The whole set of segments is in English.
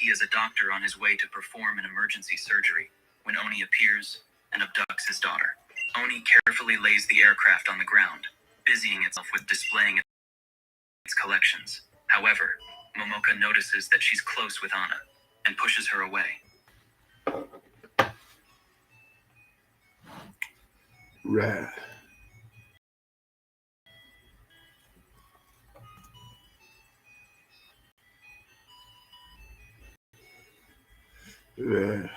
he is a doctor on his way to perform an emergency surgery when Oni appears and abducts his daughter. Oni carefully lays the aircraft on the ground, busying itself with displaying its collections. However, Momoka notices that she's close with Anna and pushes her away. Right. Yeah.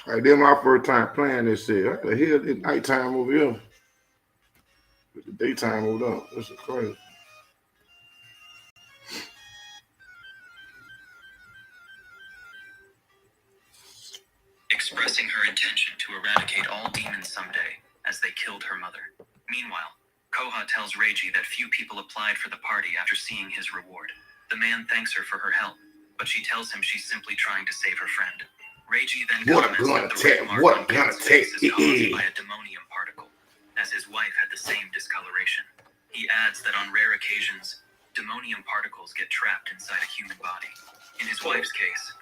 I did my first time playing this shit. I could hear it nighttime over here. With the daytime over there. This is crazy. Expressing her intention to eradicate all demons someday, as they killed her mother. Meanwhile, Koha tells Reiji that few people applied for the party after seeing his reward. The man thanks her for her help, but she tells him she's simply trying to save her friend. Reiji then comments that the red mark on Ken's face is caused by a demonium particle, as his wife had the same discoloration. He adds that on rare occasions, demonium particles get trapped inside a human body. In his wife's case,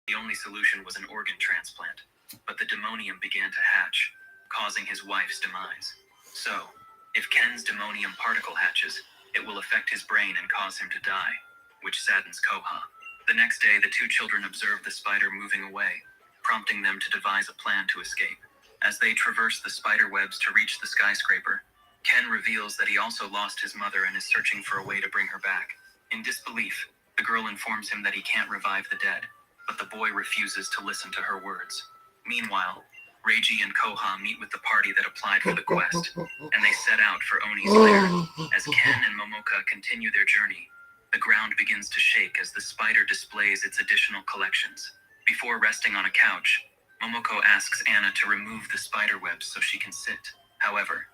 the only solution was an organ transplant, but the demonium began to hatch, causing his wife's demise. So, if Ken's demonium particle hatches, it will affect his brain and cause him to die, which saddens Koha. The next day, the two children observe the spider moving away, prompting them to devise a plan to escape. As they traverse the spider webs to reach the skyscraper, Ken reveals that he also lost his mother and is searching for a way to bring her back. In disbelief, the girl informs him that he can't revive the dead, but the boy refuses to listen to her words. Meanwhile, Reiji and Koha meet with the party that applied for the quest, and they set out for Oni's lair. As Ken and Momoka continue their journey, the ground begins to shake as the spider displays its additional collections. Before resting on a couch, Momoko asks Anna to remove the spider webs so she can sit. However,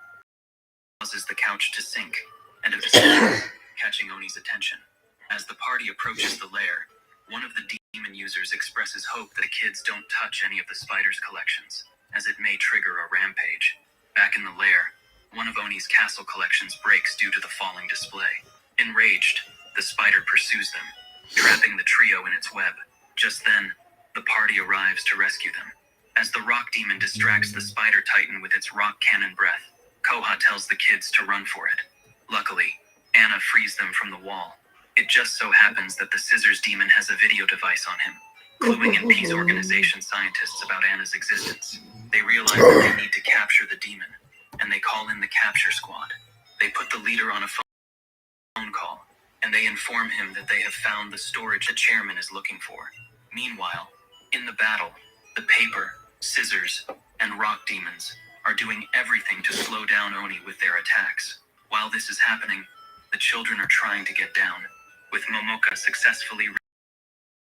causes the couch to sink, and a decision, catching Oni's attention. As the party approaches the lair, one of the demon users expresses hope that the kids don't touch any of the spider's collections, as it may trigger a rampage. Back in the lair, one of Oni's castle collections breaks due to the falling display. Enraged, the spider pursues them, trapping the trio in its web. Just then, the party arrives to rescue them. As the rock demon distracts the spider titan with its rock cannon breath, Koha tells the kids to run for it. Luckily, Anna frees them from the wall. It just so happens that the scissors demon has a video device on him, cluing in Peace Organization scientists about Anna's existence. They realize that they need to capture the demon, and they call in the capture squad. They put the leader on a phone call, and they inform him that they have found the storage the chairman is looking for. Meanwhile, in the battle, the paper, scissors, and rock demons are doing everything to slow down Oni with their attacks. While this is happening, the children are trying to get down, with Momoka successfully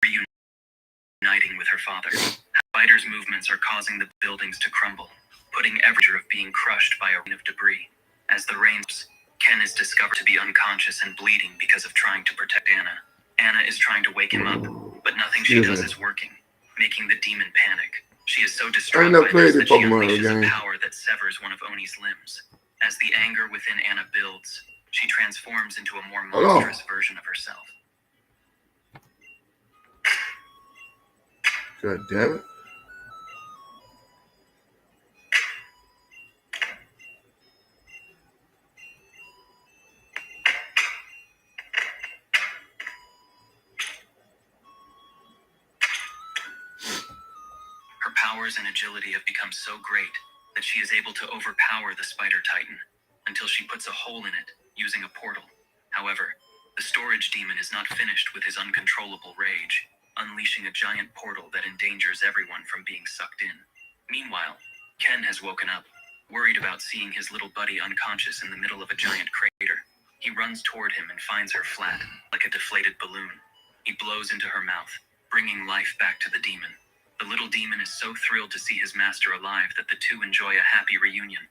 reuniting with her father. Spider's movements are causing the buildings to crumble, putting every danger of being crushed by a rain of debris. As the rains, Ken is discovered to be unconscious and bleeding because of trying to protect Anna. Anna is trying to wake him up, but nothing she does is working, making the demon panic. She is so distraught by this that she unleashes a power that severs one of Oni's limbs. As the anger within Anna builds, she transforms into a more monstrous version of herself. God damn it. Her powers and agility have become so great that she is able to overpower the spider titan, until she puts a hole in it using a portal. However, the storage demon is not finished with his uncontrollable rage, unleashing a giant portal that endangers everyone from being sucked in. Meanwhile, Ken has woken up, worried about seeing his little buddy unconscious in the middle of a giant crater. He runs toward him and finds her flat, like a deflated balloon. He blows into her mouth, bringing life back to the demon. The little demon is so thrilled to see his master alive that the two enjoy a happy reunion.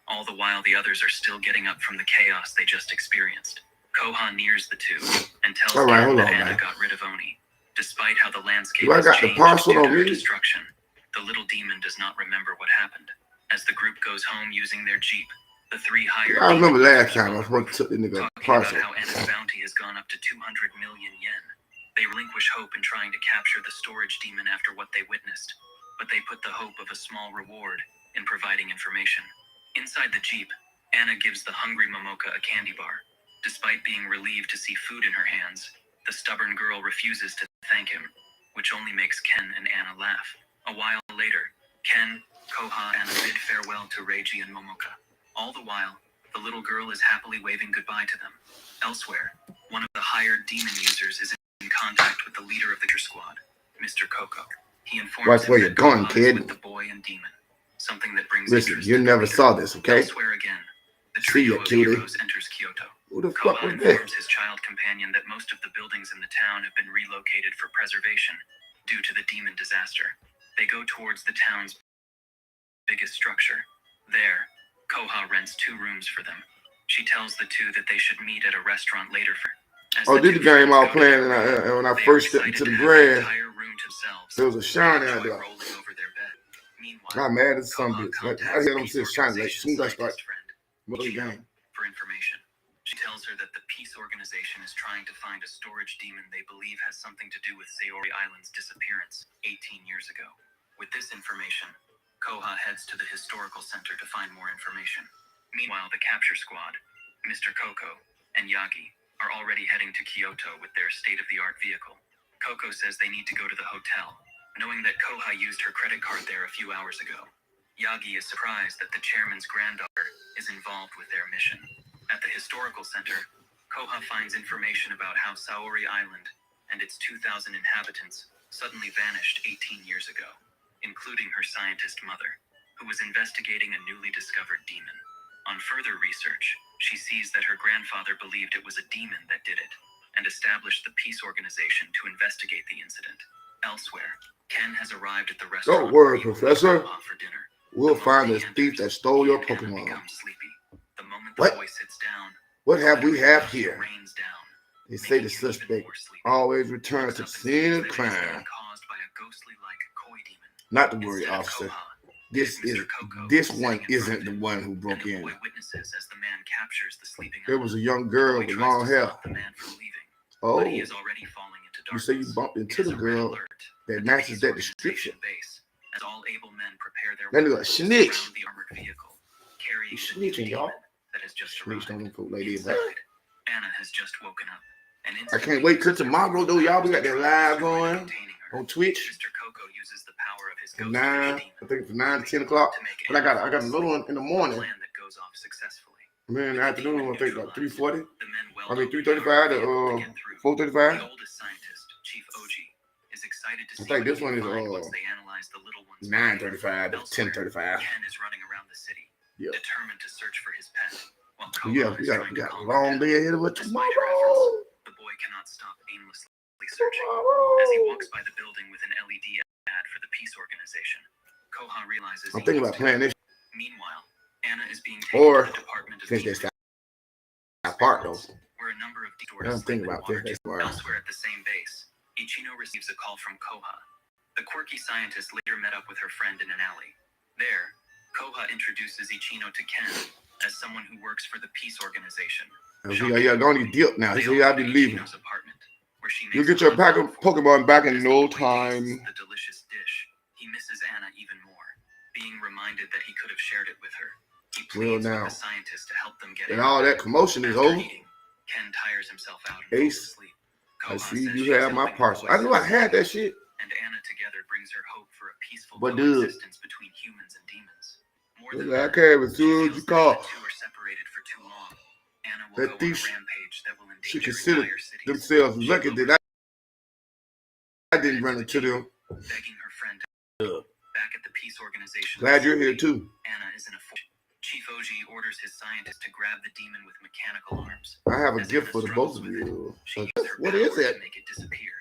All the while the others are still getting up from the chaos they just experienced. Koha nears the two and tells Ken that Anna got rid of Oni, despite how the landscape has changed due to her destruction. The little demon does not remember what happened. As the group goes home using their Jeep, the three hired I remember demon last users time I on was the supposed roof to took the nigga talking about parcel. how Anna's bounty has gone up to 200 million yen. They relinquish hope in trying to capture the storage demon after what they witnessed, but they put the hope of a small reward in providing information. Inside the Jeep, Anna gives the hungry Momoka a candy bar. Despite being relieved to see food in her hands, the stubborn girl refuses to thank him, which only makes Ken and Anna laugh. A while later, Ken, Koha, and Anna bid farewell to Reiji and Momoka. All the while, the little girl is happily waving goodbye to them. Elsewhere, one of the hired demon users is in contact with the leader of the squad, Mr. Coco. He informs Watch him where you're that going, Koha is kid. with the boy and demon, something that brings Listen, interest you to the never leader. saw this, okay? Elsewhere again, the See trio ya, of cutie. heroes enters Kyoto. Who the fuck Koha was that? informs his child companion that most of the buildings in the town have been relocated for preservation due to the demon disaster. They go towards the town's biggest structure. There, Koha rents 2 rooms for them. She tells the two that they should meet at a restaurant later for. As Oh, the this two the game I was friends go to playing their room, when I they first are stepped into excited the to have the grass. entire room to themselves. There was a shine They out enjoy there. rolling over their bed. Meanwhile, I'm mad as some Koha bitch. Like, I contacts hear them Peace say shine like Organization soon as I start scientist friend the Ichino game. for information. She tells her that the Peace Organization is trying to find a storage demon they believe has something to do with Sayori Island's disappearance 18 years ago. With this information, Koha heads to the historical center to find more information. Meanwhile, the capture squad, Mr. Coco and Yagi, are already heading to Kyoto with their state-of-the-art vehicle. Coco says they need to go to the hotel, knowing that Koha used her credit card there a few hours ago. Yagi is surprised that the chairman's granddaughter is involved with their mission. At the historical center, Koha finds information about how Saori Island and its 2,000 inhabitants suddenly vanished 18 years ago, including her scientist mother, who was investigating a newly discovered demon. On further research, she sees that her grandfather believed it was a demon that did it, and established the Peace Organization to investigate the incident. Elsewhere, Ken has arrived at the restaurant Don't worry, where he will meet Professor. Koha for dinner. We'll The find moment this he thief enters, that stole he your and Anna Pokemon. become sleepy. The moment What? the boy sits down, What have we have glittery here? rains down, They say the making him even suspect more sleepy. always He returns looks to up the and scene sees of that it is crime. being caused by a ghostly-like koi demon. Not to worry, Instead of officer. Koha, This it is is Mr. Coco this sitting one in front isn't of the him, one who and broke the in. boy witnesses as the man captures the sleeping There Anna. was a young The girl boy with tries long to hair. stop the man from leaving, Oh, but he is already falling into you darkness. say you bumped It into is the a red girl alert that at the matches Peace that Organization description. base, as all able men prepare their That nigga weapons to snitch. surround the armored vehicle, carrying You the new snitching, demon y'all. that has just Snitched on arrived. them folk like this. Inside, Anna has just woken up and I instantly can't wait till uses their tomorrow, though, y'all. We got that powers to live destroy the going containing her. on Twitch Mr. Coco uses the power of his from ghost 9, fish demon I think from 9 to 10 o'clock. to make But I Anna got another one in the a morning. plan that goes off successfully. I mean, in With the the afternoon, demon I think about neutralized, 3:40. the men I mean, weld open the 3:35 armored to vehicle to get through. 4:35. The oldest scientist, Chief Oji, is excited to I see think what this he one can is find once they analyze the little one's 9:35 to Elsewhere, 10:35. Ken is running around the city, Yeah. determined to search for his pet, while Koha Yeah, is we got trying to a calm long her day down. ahead of us Despite her efforts, tomorrow. the boy cannot stop aimlessly searching. As he walks by the building with an LED ad for the Peace Organization, Koha realizes I'm he thinking needs about to playing go. this Meanwhile, Anna is being taken or to the Department of finish Demon that part though. where a number of I'm stores thinking sleep in about water this too. tomorrow. Elsewhere at the same base, Ichino receives a call from Koha. The quirky scientist later met up with her friend in an alley. There, Koha introduces Ichino to Ken as someone who works for the Peace Organization. Yeah, go on your dip now. He They said, all I'll go be to leaving. Ichino's apartment, where she You'll makes get your a pack of for them. Pokemon back As in the no boy time. tastes the delicious dish, he misses Anna even more, being reminded that he could have shared it with her. He pleads with the scientist to help them get And in. all that commotion is After over. eating, Ken tires himself out and Ace, falls asleep. I Koha see says you she's have my helping the parcel. boy I knew I had that shit. and Anna together brings her hope for a peaceful But dude, coexistence between humans and demons. More than I that, came as she soon as feels you that called. if the two are separated for too long, Anna will That go on a these rampage that will should endanger consider entire cities. themselves She lucky lowers that I didn't run into them. begging her friend to back at the Peace Organization. Glad you're here too. Anna is in a Chief Oji orders his scientist to grab the demon with mechanical arms. I have a As gift Anna for the struggles both of with it, you. she uses her What power is it? to make it disappear,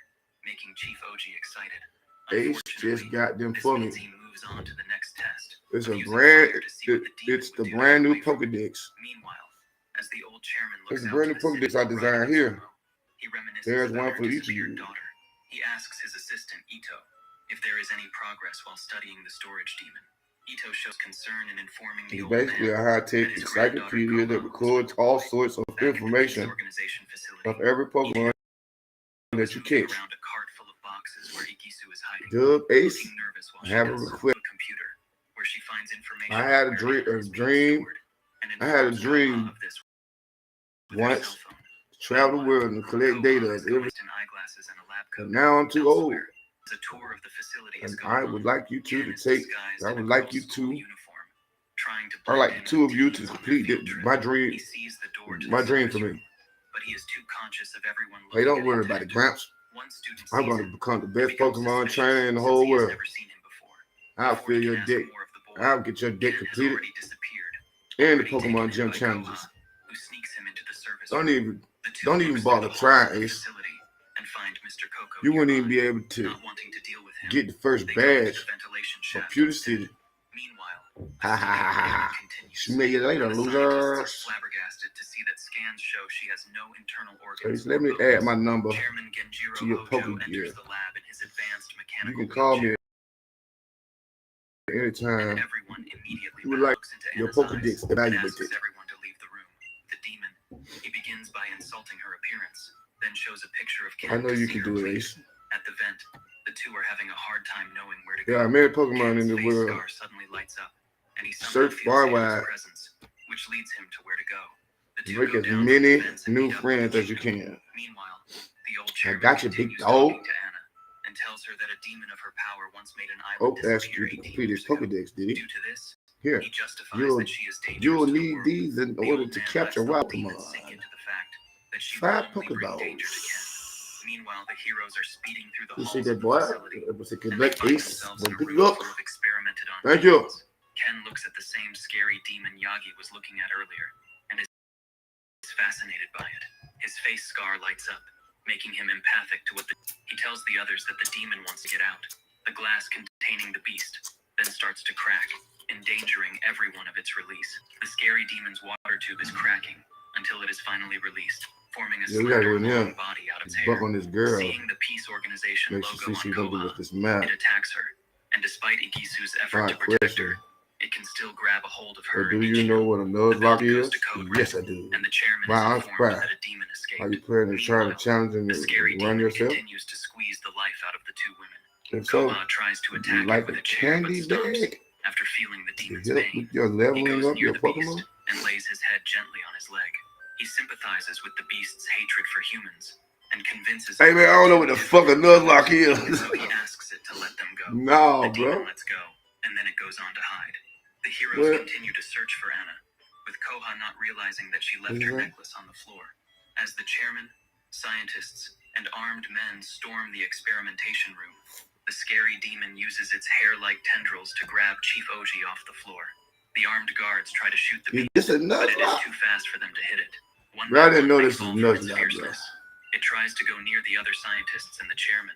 making Chief Oji excited. Ace just got them This for means me. he moves on to the next test. It's of a using brand. fire to see what the demon It's would the do to brand get new away from him. Pokedex. Meanwhile, as the old chairman It's looks a out brand to new the city Pokedex I riding designed his here. limo, he reminisces There's about one her for each of disappeared you. daughter. He asks his assistant Ito if there is any progress while studying the storage demon. Ito shows concern in informing the It's old basically man a high-tech that his encyclopedia that granddaughter records Koha all was sorts of back at the information peace organization facility. of every Pokemon that Was you moving catch. around a cart full of boxes where Igisu is hiding, Dub Ace, looking nervous while I she have a does so request. to a computer where she finds information I had a on where dream, Anna is being stored, and informs Koha of this with her once cell phone. to travel the world and collect data Koha of is every. encased in eyeglasses and a lab But coat. now I'm too old, Elsewhere, a tour of the facility is and going I on. would like you two Ken to is take. disguised I in a would like girl's you school two. uniform, trying to I would blend like in the two with of you to teens on their complete field trip. my dream. He sees the door to My the dream service for me. room, but he is too conscious of everyone Hey, looking don't at worry him about to it, enter. Gramps. One student I'm sees going to him become the and best becomes Pokemon suspicious trainer in the since whole he has world. never seen him before. I'll Before fill he your can ask deck. more of the boy, I'll get your deck Ken has completed already disappeared, and the already taken Pokemon in Gym by challenges. Koha, who sneaks him into the service Don't room. The two don't boost even through bother the halls trying, of the Ace. facility and find Mr. Coco You wouldn't even nearby. be able to Not wanting to deal with him, get the first they go into badge the ventilation from shaft Pewter instead. City. Meanwhile, Ha the ha study ha of ha Anna ha. continues. Smell you later, The scientists are losers. flabbergasted to see that scans show she has no internal organs. Ace, let me add my number Chairman Genjiro to your Hojo Pokegear. enters the lab in his advanced You mechanical can call me wheelchair, and anytime everyone immediately you would like looks into your Anna's eyes Pokedex and evaluated. asks everyone to leave the room. The demon. He begins by insulting her appearance, then shows a picture of I Ken know to you see can her do it, plead. Ace. At the vent, the two are having a hard time knowing where to There go. are many Pokemon Ken's in the face world. scar suddenly lights up, and he somehow Search feels far Anna's wide. presence, which leads him to where to go. The two Make go as down from many the fence and new meet up with friends as you Ichino. can. Meanwhile, the old I chairman got you, big continues dog. talking to Anna and tells her that a demon of her power once made an Oh, island asked disappear you to 18 complete his years ago. Pokedex, did he? Due to this, Here, he justifies you'll that she is dangerous you'll to the need world. these in The order old to man capture lets the wild whole demon sink Pokemon. into the fact that she will 5 only bring Pokeballs. danger to Ken. Meanwhile, the heroes are speeding through the You halls see of that the boy? facility, It was a and they collect find Ace. themselves Well, in a good room luck. full of experimented on Thank you. demons. Ken looks at the same scary demon Yagi was looking at earlier, and is fascinated by it. His face scar lights up, making him empathic to what he tells the others that the demon wants to get out. The glass containing the beast then starts to crack, endangering every one of its release. The scary demon's water tube is cracking until it is finally released, forming a Yeah, we gotta slender, go in here. long body out of its Buck hair. on this girl. Seeing the peace organization Make sure logo on she's gonna do Koha, with this map. it attacks her, and despite Igisu's effort to Alright, protect question. her, it can still grab a hold of Or her. do and you Ichino. know what a The Nuzlocke belt is? goes to code Yes, red, I do. and the chairman Wow, is I'm informed surprised. that a demon escaped. Are you planning to try to Meanwhile, challenge and the scary run demon yourself? continues to squeeze the life out of the two women. If so, Koha tries to do attack you like it with a a chair, but candy stops bag after feeling the to demon's help pain. with your He leveling goes up near your the beast Pokemon? and lays his head gently on his leg. He sympathizes with the beast's hatred for humans and convinces Hey it man, I that don't know they're what the too fuck a different from Nuzlocke others, is. so he asks it to let them go. No, The demon bro. lets go, and then it goes on to hide. The heroes What? continue to search for Anna, with Koha not realizing that she left her Mhm. necklace on the floor. As the chairman, scientists, and armed men storm the experimentation room, the scary demon uses its hair-like tendrils to grab Chief Oji off the floor. The armed guards try to shoot the Is beast, this a but it is Nuzlocke? too fast for them to hit it. One Bro, I by didn't one, know they this was fall from its Nuzlocke, bro. fierceness. It tries to go near the other scientists and the chairman,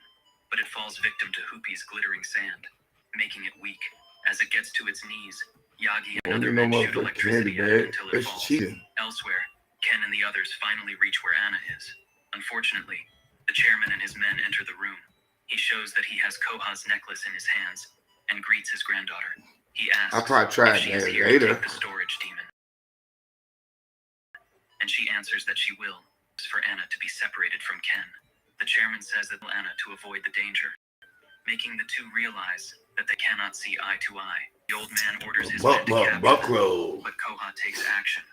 but it falls victim to Hoopy's glittering sand, making it weak. As it gets to its knees, Yagi and Well, other you know men shoot motherfucking candy electricity at it bag. until it It's falls. cheating. Elsewhere, Ken and the others finally reach where Anna is. Unfortunately, the chairman and his men enter the room. He shows that he has Koha's necklace in his hands and greets his granddaughter. He asks I'll probably try if she is that here to later. take the storage demon, and she answers that she will, for Anna to be separated from Ken. The chairman says that Anna to avoid the danger, making the two realize that they cannot see eye to eye. The old man orders his men to capture them, Buckrow. but Koha takes action,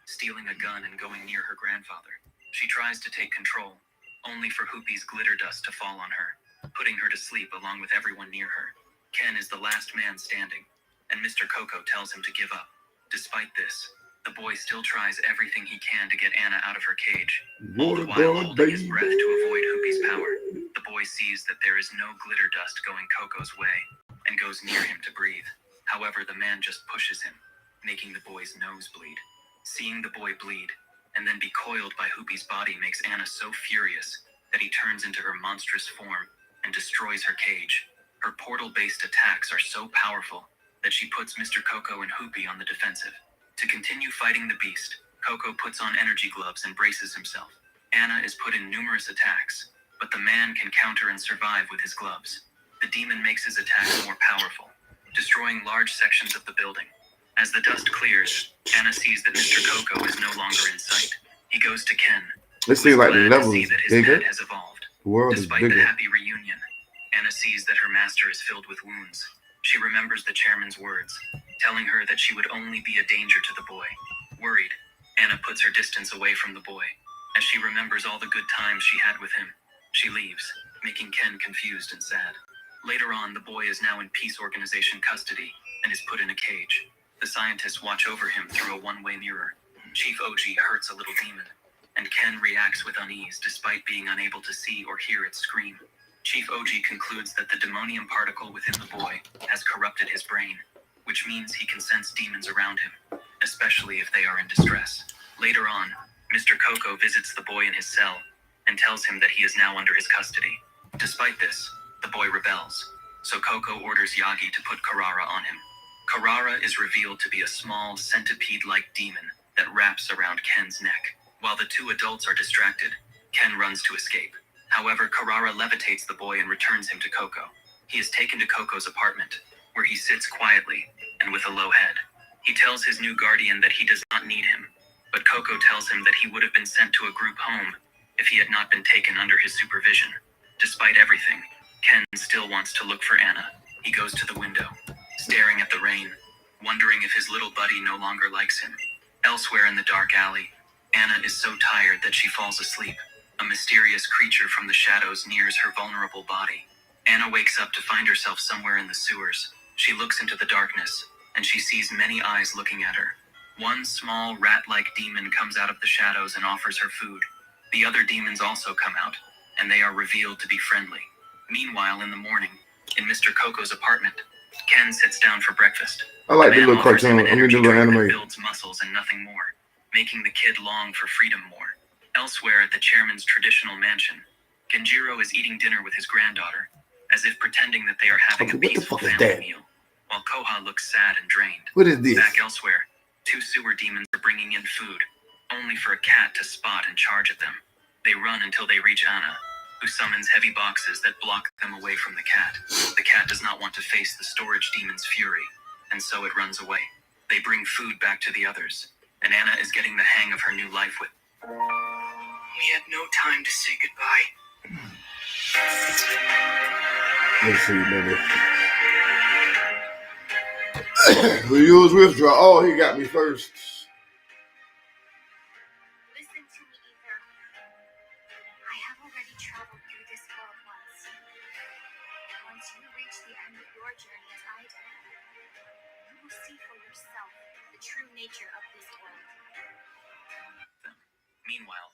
stealing a gun and going near her grandfather. She tries to take control, only for Hoopy's glitter dust to fall on her, putting her to sleep along with everyone near her. Ken is the last man standing, and Mr. Coco tells him to give up. Despite this, the boy still tries everything he can to get Anna out of her cage, all the while holding his breath to avoid Hoopy's power. The boy sees that there is no glitter dust going Coco's way, and goes near him to breathe. However, the man just pushes him, making the boy's nose bleed. Seeing the boy bleed, and then be coiled by Hoopy's body makes Anna so furious that he turns into her monstrous form and destroys her cage. Her portal-based attacks are so powerful that she puts Mr. Coco and Hoopy on the defensive. To continue fighting the beast, Coco puts on energy gloves and braces himself. Anna is put in numerous attacks, but the man can counter and survive with his gloves. The demon makes his attacks more powerful, destroying large sections of the building. As the dust clears, Anna sees that Mr. Coco is no longer in sight. He goes to Ken. It seems like the level is that his bigger. pet has evolved. The world Despite is the bigger. happy reunion, Anna sees that her master is filled with wounds. She remembers the chairman's words, telling her that she would only be a danger to the boy. Worried, Anna puts her distance away from the boy. As she remembers all the good times she had with him, she leaves, making Ken confused and sad. Later on, the boy is now in Peace Organization custody and is put in a cage. The scientists watch over him through a one-way mirror. Chief OG hurts a little demon, and Ken reacts with unease despite being unable to see or hear it scream. Chief OG concludes that the demonium particle within the boy has corrupted his brain, which means he can sense demons around him, especially if they are in distress. Later on, Mr. Coco visits the boy in his cell and tells him that he is now under his custody. Despite this, the boy rebels, so Coco orders Yagi to put Carrara on him. Carrara is revealed to be a small centipede-like demon that wraps around Ken's neck. While the two adults are distracted, Ken runs to escape. However, Carrara levitates the boy and returns him to Coco. He is taken to Coco's apartment, where he sits quietly and with a low head. He tells his new guardian that he does not need him, but Coco tells him that he would have been sent to a group home if he had not been taken under his supervision. Despite everything, Ken still wants to look for Anna. He goes to the window, staring at the rain, wondering if his little buddy no longer likes him. Elsewhere in the dark alley, Anna is so tired that she falls asleep. A mysterious creature from the shadows nears her vulnerable body. Anna wakes up to find herself somewhere in the sewers. She looks into the darkness, and she sees many eyes looking at her. One small rat-like demon comes out of the shadows and offers her food. The other demons also come out, and they are revealed to be friendly. Meanwhile, in the morning, in Mr. Coco's apartment, Ken sits down for breakfast. I like the man little offers him cartoon. an I mean, the energy little drink that anime. builds muscles and nothing more, making the kid long for freedom more. Elsewhere at the chairman's traditional mansion, Genjiro is eating dinner with his granddaughter, as if pretending that they are having Okay, a what the peaceful fuck is family that? meal, while Koha looks sad and drained. What is this? Back elsewhere, two sewer demons are bringing in food, only for a cat to spot and charge at them. They run until they reach Anna, who summons heavy boxes that block them away from the cat. The cat does not want to face the storage demon's fury, and so it runs away. They bring food back to the others, and Anna is getting the hang of her new life with. We had no time to say goodbye. Let's see, baby. Who you was with? Oh, he got me first. Listen to me, Ether. I have already traveled through this world once. Once you reach the end of your journey as I did, you will see for yourself the true nature of this world. Meanwhile,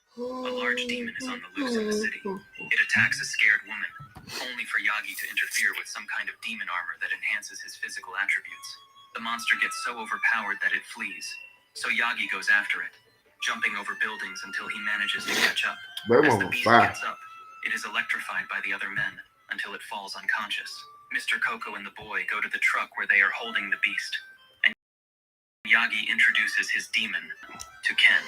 a large demon is on the loose in the city. It attacks a scared woman, only for Yagi to interfere with some kind of demon armor that enhances his physical attributes. The monster gets so overpowered that it flees, so Yagi goes after it, jumping over buildings until he manages to catch up. As the beast gets up, it is electrified by the other men until it falls unconscious. Mr. Coco and the boy go to the truck where they are holding the beast, and Yagi introduces his demon to Ken,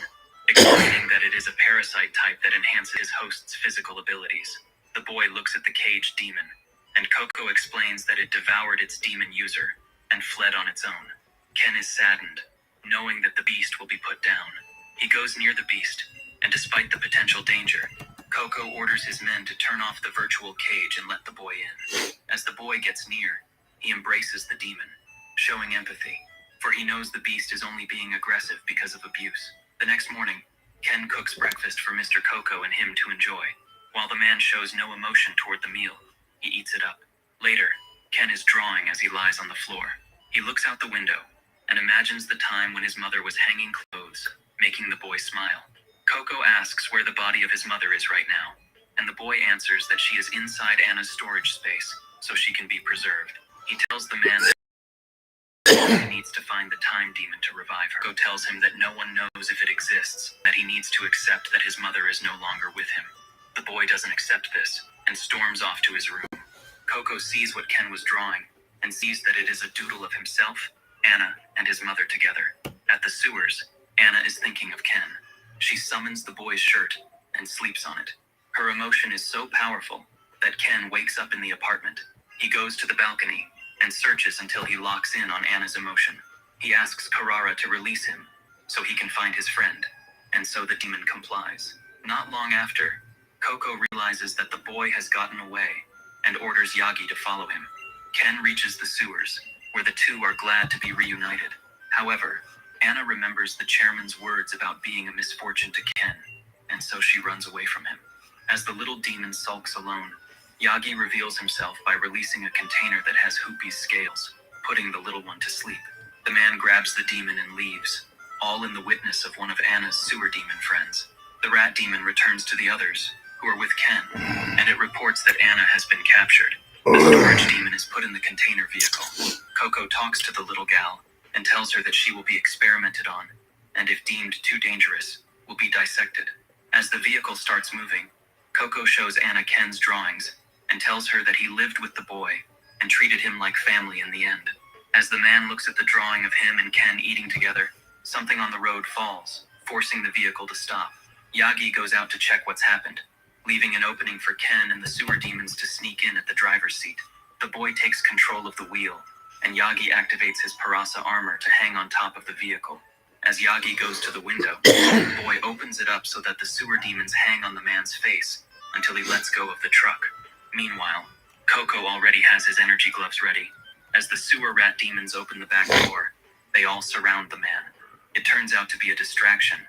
explaining that it is a parasite type that enhances his host's physical abilities. The boy looks at the caged demon, and Coco explains that it devoured its demon user and fled on its own. Ken is saddened, knowing that the beast will be put down. He goes near the beast, and despite the potential danger, Coco orders his men to turn off the virtual cage and let the boy in. As the boy gets near, he embraces the demon, showing empathy, for he knows the beast is only being aggressive because of abuse. The next morning, Ken cooks breakfast for Mr. Coco and him to enjoy. While the man shows no emotion toward the meal, he eats it up. Later, Ken is drawing as he lies on the floor. He looks out the window and imagines the time when his mother was hanging clothes, making the boy smile. Coco asks where the body of his mother is right now, and the boy answers that she is inside Anna's storage space, so she can be preserved. He tells the man that he needs to find the time demon to revive her. Coco tells him that no one knows if it exists, that he needs to accept that his mother is no longer with him. The boy doesn't accept this, and storms off to his room. Coco sees what Ken was drawing, and sees that it is a doodle of himself, Anna, and his mother together. At the sewers, Anna is thinking of Ken. She summons the boy's shirt and sleeps on it. Her emotion is so powerful that Ken wakes up in the apartment. He goes to the balcony and searches until he locks in on Anna's emotion. He asks Carrara to release him so he can find his friend, and so the demon complies. Not long after, Coco realizes that the boy has gotten away and orders Yagi to follow him. Ken reaches the sewers, where the two are glad to be reunited. However, Anna remembers the chairman's words about being a misfortune to Ken, and so she runs away from him. As the little demon sulks alone, Yagi reveals himself by releasing a container that has Hoopy's scales, putting the little one to sleep. The man grabs the demon and leaves, all in the witness of one of Anna's sewer demon friends. The rat demon returns to the others, who are with Ken, and it reports that Anna has been captured. The storage demon is put in the container vehicle. Coco talks to the little gal and tells her that she will be experimented on, and if deemed too dangerous, will be dissected. As the vehicle starts moving, Coco shows Anna Ken's drawings and tells her that he lived with the boy and treated him like family in the end. As the man looks at the drawing of him and Ken eating together, something on the road falls, forcing the vehicle to stop. Yagi goes out to check what's happened, leaving an opening for Ken and the sewer demons to sneak in at the driver's seat. The boy takes control of the wheel, and Yagi activates his Parasa armor to hang on top of the vehicle. As Yagi goes to the window, the boy opens it up so that the sewer demons hang on the man's face until he lets go of the truck. Meanwhile, Coco already has his energy gloves ready. As the sewer rat demons open the back door, they all surround the man. It turns out to be a distraction,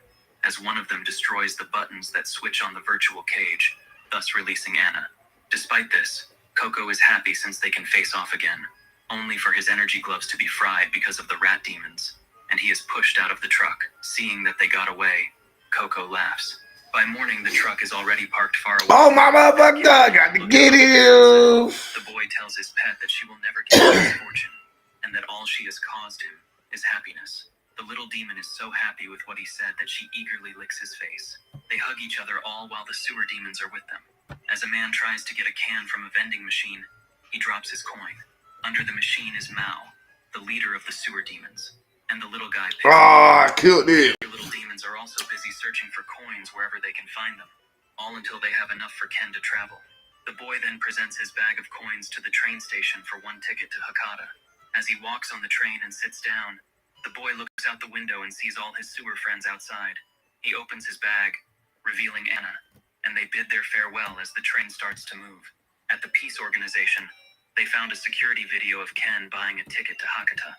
as one of them destroys the buttons that switch on the virtual cage, thus releasing Anna. Despite this, Coco is happy since they can face off again, only for his energy gloves to be fried because of the rat demons, and he is pushed out of the truck. Seeing that they got away, Coco laughs. By morning, the truck is already parked far away. Oh, my motherfucker, I got to get you. The boy tells his pet that she will never get his misfortune, and that all she has caused him is happiness. The little demon is so happy with what he said that she eagerly licks his face. They hug each other all while the sewer demons are with them. As a man tries to get a can from a vending machine, he drops his coin. Under the machine is Mao, the leader of the sewer demons, and the little guy picks I killed it. The little demons are also busy searching for coins wherever they can find them, all until they have enough for Ken to travel. The boy then presents his bag of coins to the train station for one ticket to Hakata. As he walks on the train and sits down, the boy looks out the window and sees all his sewer friends outside. He opens his bag, revealing Anna, and they bid their farewell as the train starts to move. At the Peace Organization, they found a security video of Ken buying a ticket to Hakata.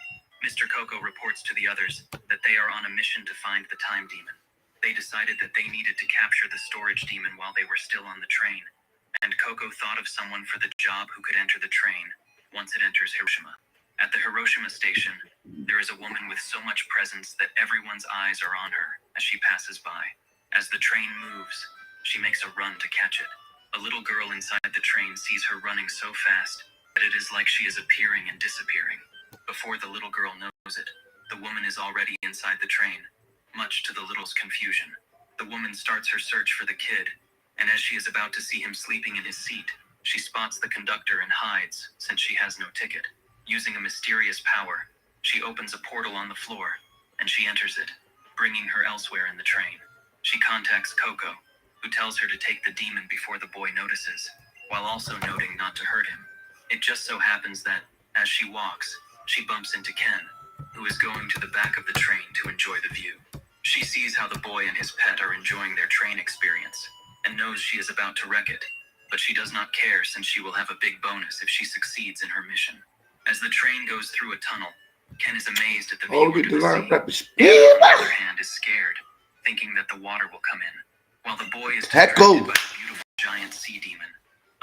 Mr. Coco reports to the others that they are on a mission to find the time demon. They decided that they needed to capture the storage demon while they were still on the train, and Coco thought of someone for the job who could enter the train once it enters Hiroshima. At the Hiroshima station, there is a woman with so much presence that everyone's eyes are on her as she passes by. As the train moves, she makes a run to catch it. A little girl inside the train sees her running so fast that it is like she is appearing and disappearing. Before the little girl knows it, the woman is already inside the train, much to the little's confusion. The woman starts her search for the kid, and as she is about to see him sleeping in his seat, she spots the conductor and hides since she has no ticket. Using a mysterious power, she opens a portal on the floor, and she enters it, bringing her elsewhere in the train. She contacts Coco, who tells her to take the demon before the boy notices, while also noting not to hurt him. It just so happens that, as she walks, she bumps into Ken, who is going to the back of the train to enjoy the view. She sees how the boy and his pet are enjoying their train experience, and knows she is about to wreck it, but she does not care since she will have a big bonus if she succeeds in her mission. As the train goes through a tunnel, Ken is amazed at the view under the sea. Anna, on the other hand, is scared, thinking that the water will come in, while the boy is distracted by the beautiful giant sea demon.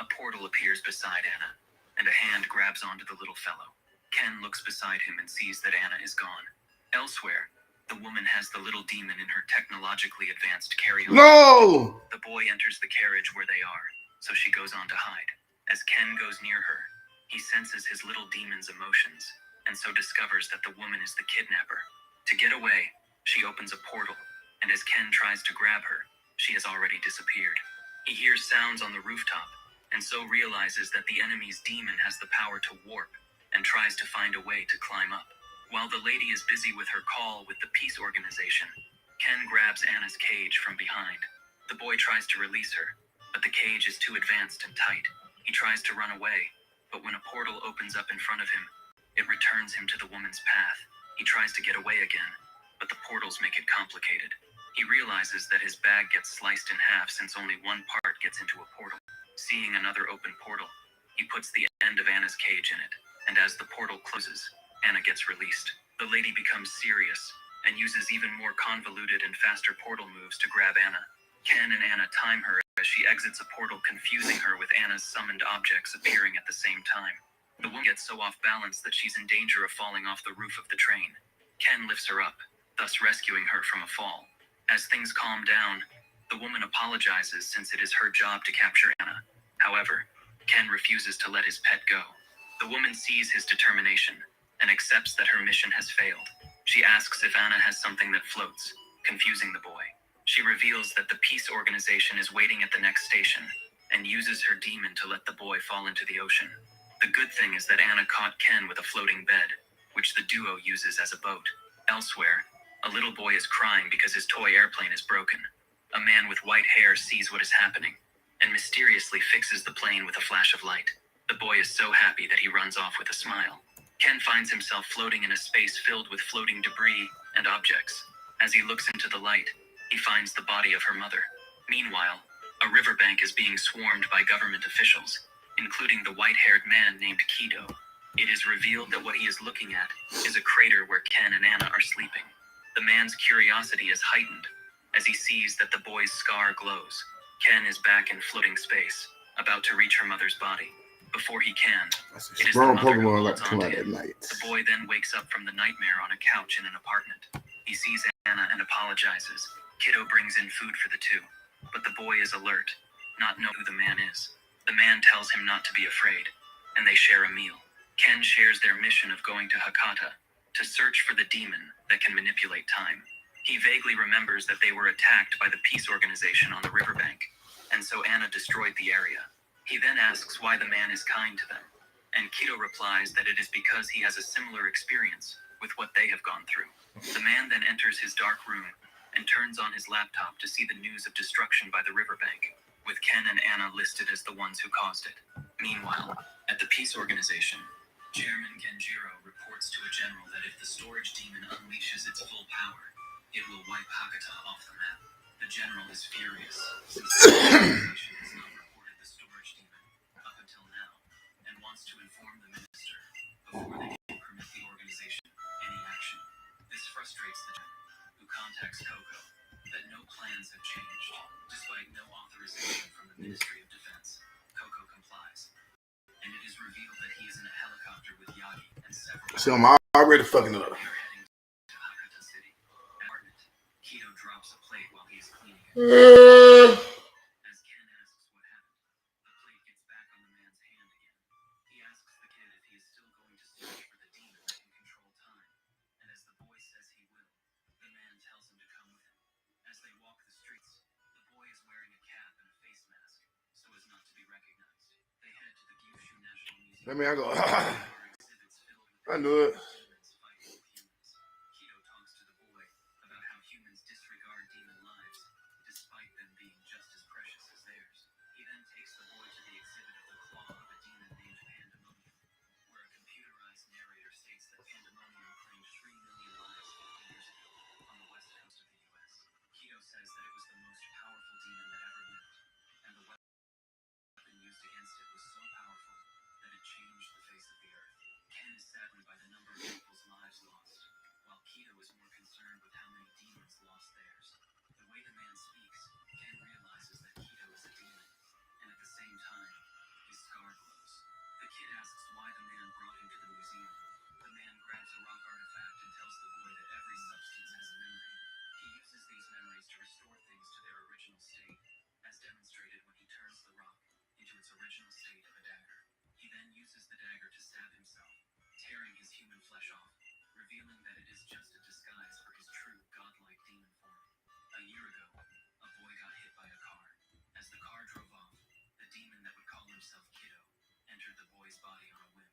A portal appears beside Anna, and a hand grabs onto the little fellow. Ken looks beside him and sees that Anna is gone. Elsewhere, the woman has the little demon in her technologically advanced carry-on. No! The boy enters the carriage where they are, so she goes on to hide. As Ken goes near her, he senses his little demon's emotions, and so discovers that the woman is the kidnapper. To get away, she opens a portal, and as Ken tries to grab her, she has already disappeared. He hears sounds on the rooftop, and so realizes that the enemy's demon has the power to warp, and tries to find a way to climb up. While the lady is busy with her call with the Peace Organization, Ken grabs Anna's cage from behind. The boy tries to release her, but the cage is too advanced and tight. He tries to run away, But when a portal opens up in front of him, it returns him to the woman's path. He tries to get away again, but the portals make it complicated. He realizes that his bag gets sliced in half since only one part gets into a portal. Seeing another open portal, he puts the end of Anna's cage in it, and as the portal closes, Anna gets released. The lady becomes serious and uses even more convoluted and faster portal moves to grab Anna. Ken and Anna time her as she exits a portal, confusing her with Anna's summoned objects appearing at the same time. The woman gets so off balance that she's in danger of falling off the roof of the train. Ken lifts her up, thus rescuing her from a fall. As things calm down, the woman apologizes since it is her job to capture Anna. However, Ken refuses to let his pet go. The woman sees his determination and accepts that her mission has failed. She asks if Anna has something that floats, confusing the boy. She reveals that the peace organization is waiting at the next station and uses her demon to let the boy fall into the ocean. The good thing is that Anna caught Ken with a floating bed, which the duo uses as a boat. Elsewhere, a little boy is crying because his toy airplane is broken. A man with white hair sees what is happening and mysteriously fixes the plane with a flash of light. The boy is so happy that he runs off with a smile. Ken finds himself floating in a space filled with floating debris and objects. As he looks into the light, he finds the body of her mother. Meanwhile, a riverbank is being swarmed by government officials, including the white-haired man named Kido. It is revealed that what he is looking at is a crater where Ken and Anna are sleeping. The man's curiosity is heightened as he sees that the boy's scar glows. Ken is back in floating space, about to reach her mother's body. Before he can, it is the Strong mother who Pokemon like holds to come onto out at him. night. The boy then wakes up from the nightmare on a couch in an apartment. He sees Anna and apologizes. Kiddo brings in food for the two, but the boy is alert, not knowing who the man is. The man tells him not to be afraid, and they share a meal. Ken shares their mission of going to Hakata to search for the demon that can manipulate time. He vaguely remembers that they were attacked by the peace organization on the riverbank, and so Anna destroyed the area. He then asks why the man is kind to them, and Kido replies that it is because he has a similar experience with what they have gone through. The man then enters his dark room and turns on his laptop to see the news of destruction by the riverbank, with Ken and Anna listed as the ones who caused it. Meanwhile, at the peace organization, Chairman Genjiro reports to a general that if the storage demon unleashes its full power, it will wipe Hakata off the map. The general is furious since the organization has not reported the storage demon up until now and wants to inform the minister before they can permit the organization any action. This frustrates the general, who contacts Coco that no plans have changed despite no authorization from the Ministry of Defense. Coco complies, and it is revealed that he is in a helicopter with Yagi and several. So I'm already fucking it up. Kido drops a plate while he is cleaning it. As Ken asks what happened, the plate gets back on the man's hand again. He asks the kid if he is still going to search for the demon that can control time, and as the boy says he will, the man tells him to come with him. As they walk the streets, the boy is wearing a cap and a face mask, so as not to be recognized. They head to the Kyushu National Museum. Let me I go. Exhibits filled with I knew it. demons fighting with humans. Kido talks to the boy about how humans disregard demon lives, despite them being just as precious as theirs. He then takes the boy to the exhibit of the claw of a demon named Pandemonium, where a computerized narrator states that Pandemonium claimed 3 million lives 50 years ago on the west coast of the US. Kido says that it was the most powerful demon that ever lived, and the weapon used against it was so powerful that it changed the face of the earth. Ken is saddened by the number of people's lives lost, while Kido is more concerned with how many demons lost theirs. The way the man speaks, Ken realizes that Kido is a demon, and at the same time, his scar glows. The kid asks why the man brought him to the museum. The man grabs a rock artifact and tells the boy that every substance has a memory. He uses these memories to restore things to their original state, as demonstrated when he turns the rock into its original state of a dagger. He then uses the dagger to stab himself, tearing his human flesh off, revealing that it is just a disguise for his true godlike demon form. A year ago, a boy got hit by a car. As the car drove off, the demon that would call himself Kido entered the boy's body on a whim.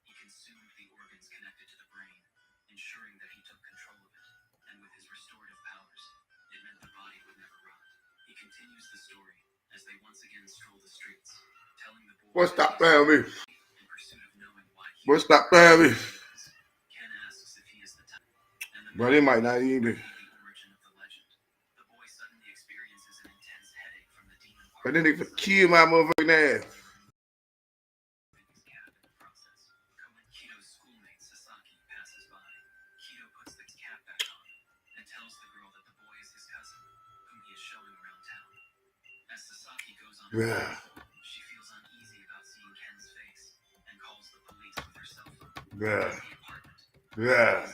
He consumed the organs connected to the brain, ensuring that he took control of it, and with his restorative powers, it meant the body would never rot. He continues the story as they once again stroll the streets, telling the boy Well, stop playing with me. in pursuit Boy, stop playing me. Ken asks if he is the type, and the Bro, they might not even. the origin of the legend. The boy suddenly experiences an intense headache from the demon part. And then they kill my motherfucking ass. Kito's schoolmate Sasaki passes by. Kito puts the cap back on and tells the girl that the boy is his cousin, whom he is showing around town. As Sasaki goes on her Yeah. way, she feels uneasy about seeing Ken's face and calls the police with her cell phone. Yeah. At the apartment, Yeah.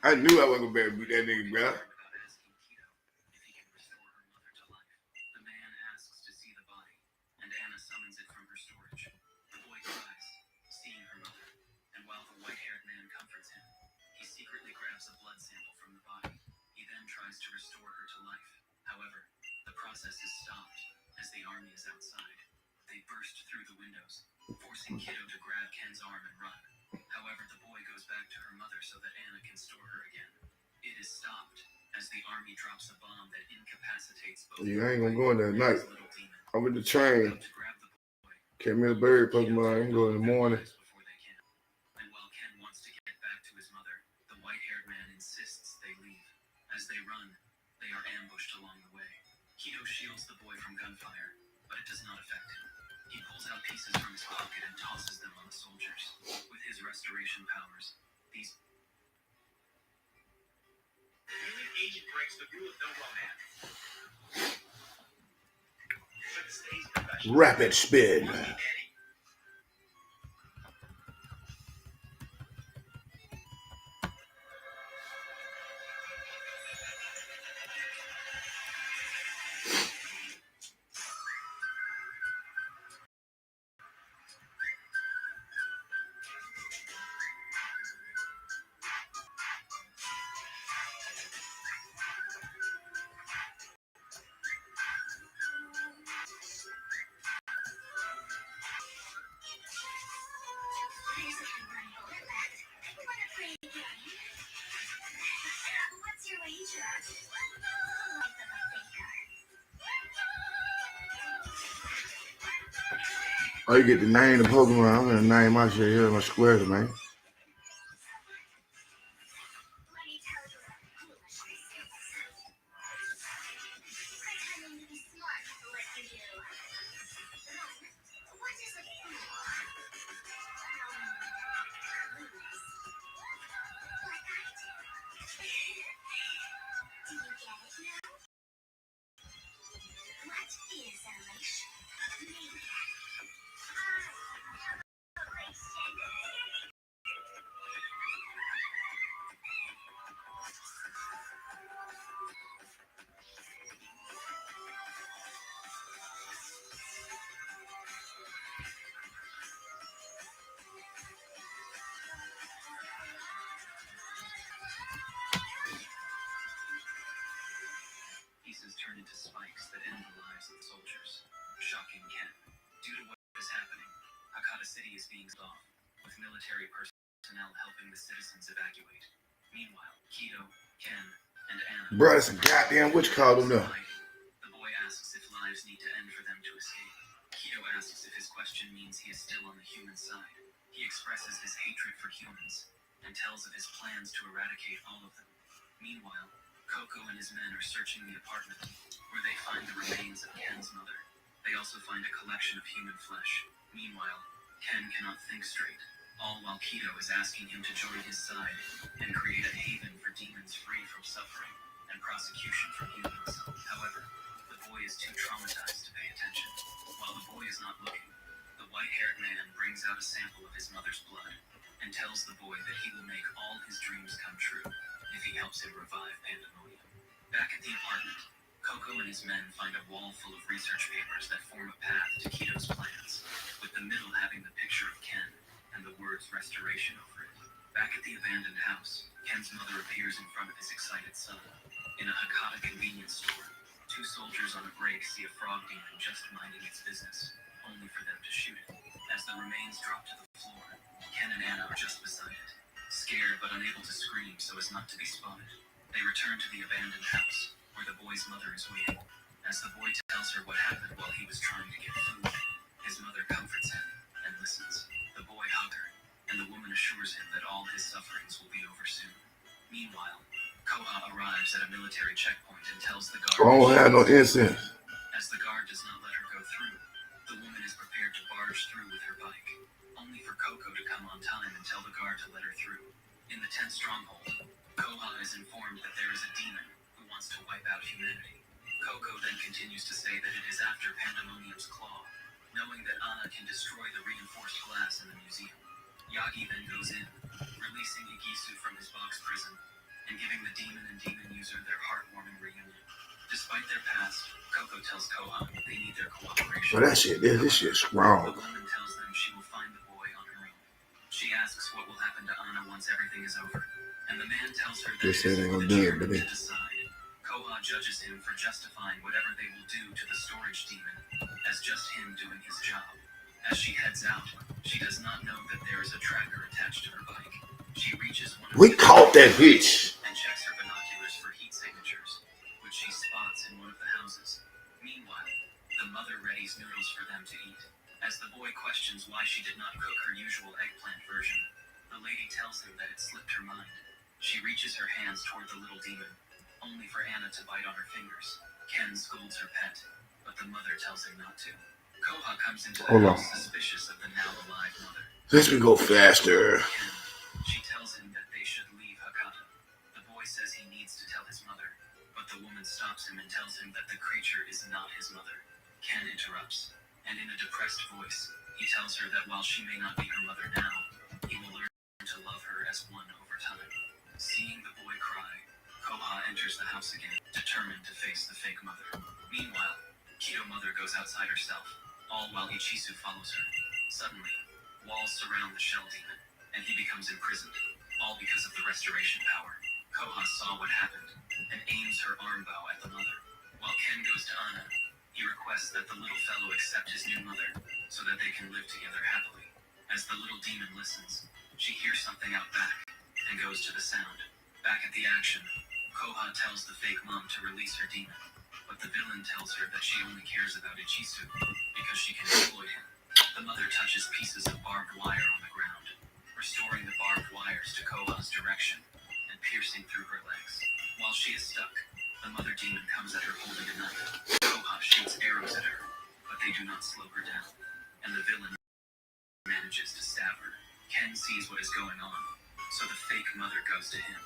I knew I wasn't gonna be able to beat that nigga, bro. about asking Kito if he can restore her mother to life. The man asks to see the body, and Anna summons it from her storage. The boy cries, seeing her mother, and while the white-haired man comforts him, he secretly grabs a blood sample from the body. He then tries to restore her to life. However, the process is stopped as the army is outside. They burst through the windows, forcing Kito to grab Ken's arm and run. However, the boy goes back to her mother so that Anna can store her again. It is stopped as the army drops a bomb that incapacitates both. Yeah, I ain't gonna go in there at night. Little demon. I'm with the train. To grab the boy. Catch me a bird Pokemon. I can go in the morning. Before they can. And while Ken wants to get back to his mother, the white-haired man insists they leave. As they run, they are ambushed along the way. Kito shields the boy from gunfire, but it does not affect him. He pulls out pieces from his pocket and tosses them on the soldiers. With his restoration powers, these agent breaks the rule of no romance. But stays professional. Rapid spin. What's your wager? Oh, you get to name the Pokemon. I'm gonna name my shit here in my squares, man. Let me tell you a foolish mistake. Pretending to be smart like you do. What is a fool? Like I do. Do you get it now? What is elation? Pieces turn into spikes that end the lives of the soldiers, shocking Ken. Due to what is happening, Hakata City is being sealed off, with military personnel helping the citizens evacuate. Meanwhile, Kito, Ken, and Anna... Bro, it's a goddamn witch called him though. The boy asks if lives need to end for them to escape. Kito asks if his question means he is still on the human side. He expresses his hatred for humans, and tells of his plans to eradicate all of them. Meanwhile, Coco and his men are searching the apartment, where they find the remains of Ken's mother. They also find a collection of human flesh. Meanwhile, Ken cannot think straight, all while Kito is asking him to join his side and create a haven for demons free from suffering and prosecution for humans. However, the boy is too traumatized to pay attention. While the boy is not looking, the white-haired man brings out a sample of his mother's blood and tells the boy that he will make all his dreams come true if he helps him revive Pandemonium. Back at the apartment, Coco and his men find a wall full of research papers that form a path to Kito's plans, with the middle having the picture of Ken and the words restoration over it. Back at the abandoned house, Ken's mother appears in front of his excited son. In a Hakata convenience store, two soldiers on a break see a frog demon just minding its business, only for them to shoot it. As the remains drop to the floor, Ken and Anna are just beside it, scared but unable to scream so as not to be spotted. They return to the abandoned house, where the boy's mother is waiting. As the boy tells her what happened while he was trying to get food, his mother comforts him and listens. The boy hugs her and the woman assures him that all his sufferings will be over soon. Meanwhile, Koha arrives at a military checkpoint and tells the guard Oh, that have no she incense. as the guard does not let her go through, the woman is prepared to barge through with her bike, only for Coco to come on time and tell the guard to let her through. In the 10th stronghold, Koha is informed that there is a demon who wants to wipe out humanity. Coco then continues to say that it is after Pandemonium's claw, knowing that Anna can destroy the reinforced glass in the museum. Yagi then goes in, releasing Igisu from his box prison, and giving the demon and demon user their heartwarming reunion. Despite their past, Coco tells Koha they need their cooperation. Well, that shit, this shit's wrong. The woman tells them she will find the boy on her own. She asks what will happen to Anna once everything is over, and the man tells her that Just it is ain't for gonna the do it, chairman buddy. to decide. Koha judges him for justifying whatever they will do to the storage demon as just him doing his job. As she heads out, she does not know that there is a tracker attached to her bike. She reaches one of We the caught that bitch. and checks her binoculars for heat signatures, which she spots in one of the houses. Meanwhile, the mother readies noodles for them to eat. As the boy questions why she did not cook her usual eggplant version, the lady tells him that it slipped her mind. She reaches her hands toward the little demon, only for Anna to bite on her fingers. Ken scolds her pet, but the mother tells him not to. Koha comes into the Hold on. house suspicious of the now alive mother. Let me go faster. Ken, she tells him that they should leave Hakata. The boy says he needs to tell his mother, but the woman stops him and tells him that the creature is not his mother. Ken interrupts, and in a depressed voice, he tells her that while she may not be her mother now, he will learn to love her as one over time. Seeing the boy cry, Koha enters the house again, determined to face the fake mother. Meanwhile, Kido mother goes outside herself, all while Ichisu follows her. Suddenly, walls surround the shell demon, and he becomes imprisoned, all because of the restoration power. Koha saw what happened, and aims her arm bow at the mother. While Ken goes to Anna, he requests that the little fellow accept his new mother, so that they can live together happily. As the little demon listens, she hears something out back, and goes to the sound. Back at the action, Koha tells the fake mom to release her demon, but the villain tells her that she only cares about Ichisu, because she can exploit him. The mother touches pieces of barbed wire on the ground, restoring the barbed wires to Koha's direction, and piercing through her legs. While she is stuck, the mother demon comes at her holding a knife. Koha shoots arrows at her, but they do not slow her down, and the villain manages to stab her. Ken sees what is going on, so the fake mother goes to him.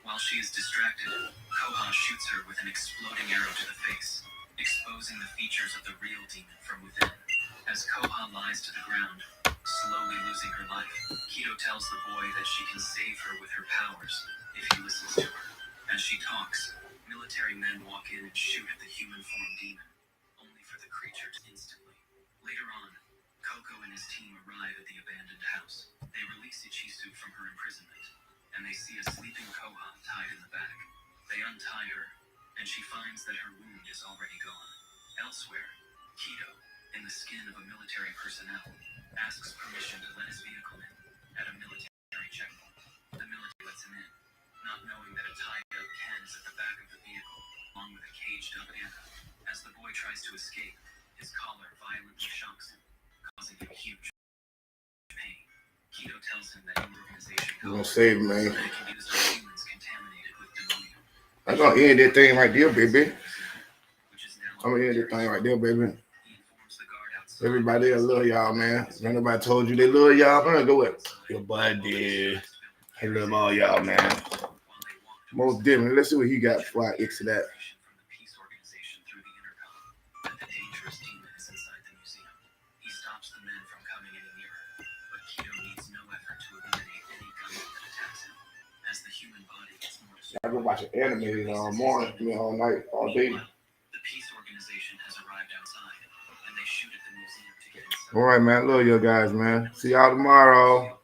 While she is distracted, Koha shoots her with an exploding arrow to the face, exposing the features of the real demon from within. As Koha lies to the ground, slowly losing her life, Kido tells the boy that she can save her with her powers if he listens to her. As she talks, military men walk in and shoot at the human form demon, only for the creature to instantly. Later on, Coco and his team arrive at the abandoned house. They release Ichisu from her imprisonment, and they see a sleeping Koha tied in the back. They untie her, and she finds that her wound is already gone. Elsewhere, Kido, in the skin of a military personnel, asks permission to let his vehicle in at a military checkpoint. The military lets him in, not knowing that a tied-up Ken is at the back of the vehicle, along with a caged-up Anna. As the boy tries to escape, his collar violently shocks him, causing him huge pain. Kido tells him that the organization You gonna save him, man. that it can be used on humans contaminated with demonium. I'm gonna end that thing right there, baby. Which is now I'm gonna end that thing right there, baby. he informs the guard outside. Everybody, I love y'all, man. If anybody told you they love y'all, man, go with your buddy. I love all y'all, man. Most definitely. Let's see what he got before I exit that. From the peace organization through the intercom that the dangerous demon is inside the museum. He stops the men from coming any nearer, but Kido needs no effort to eliminate any gunman that attacks him. As the human body gets more I go watch anime all morning, all night, all day. the peace organization has arrived outside, and they shoot at the museum to get inside. All right, man. Love you guys, man. See y'all tomorrow.